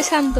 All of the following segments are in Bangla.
শান্ত।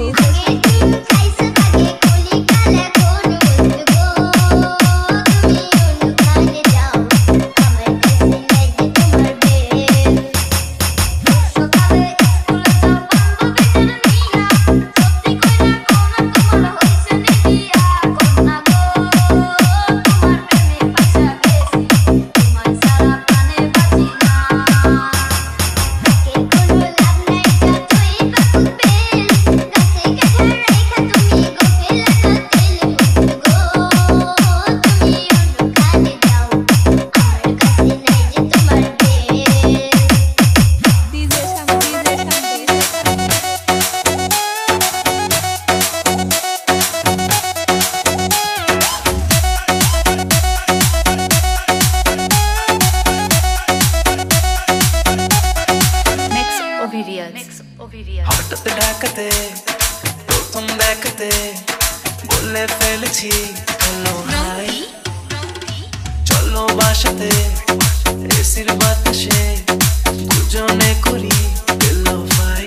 হঠাৎ ডাকাতে প্রথম দেখাতে বলে ফেলেছি হ্যালো হাই, চলো বাসাতে এসির বাতাসে দুজনে করি হ্যালো ভাই।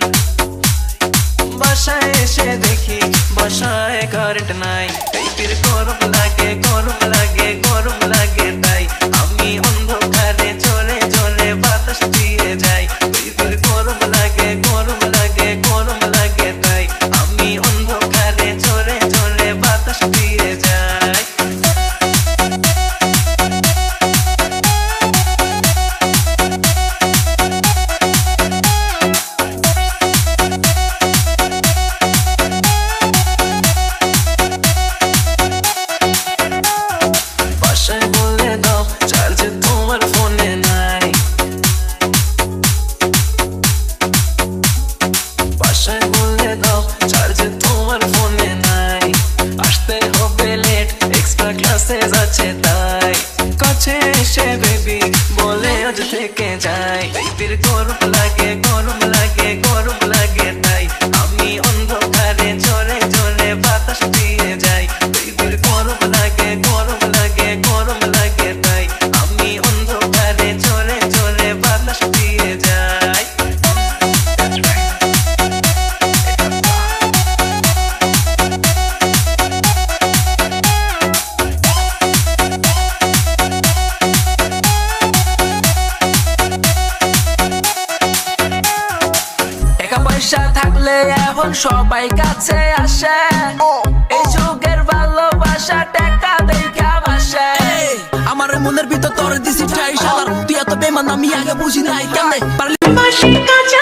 বাসায় এসে দেখি বাসায় কারেন্ট নাই, বেবির গরম লাগে গরম লাগে গরম লাগে, তাই আমি অন্ধকারে চলে চলে বাতাস দিয়ে যাই। বেবির গরম লাগে গরম লাগে গরম লাগে, তাই আমি অন্ধকারে চলে চলে বাতাস দিয়ে যাই। বাসায় বলে দাও চার্জ তোমার ফোনে নাই, বাসায় বলে দাও চার্জ তোমার ফোনে নাই, আসতে হবে লেট এক্সট্রা ক্লাসে যাচ্ছে তাই। কাছে এসে বেবি বলে আজ থেকে যাই, বেবির গরম লাগে গরম লাগে গরম লাগে, তাই আমি অন্ধকারে চলে চলে বাতাস দিয়ে যাই। বেবির গরম লাগে গরম লাগে গরম লাগে, তাই আমি অন্ধকারে চলে চলে বাতাস দিয়ে যাই। টাকা পয়সা থাকলে এখন সবাই কাছে আসে, এই যুগের ভালোবাসা টাকা দেখা বাসে। আমার মনের ভিতর তো তোর দিছি ঠাই শালার তুই এত বেমান আমি আগে বুঝি নাই কেমনে পারলি বাঁশি কাঁচা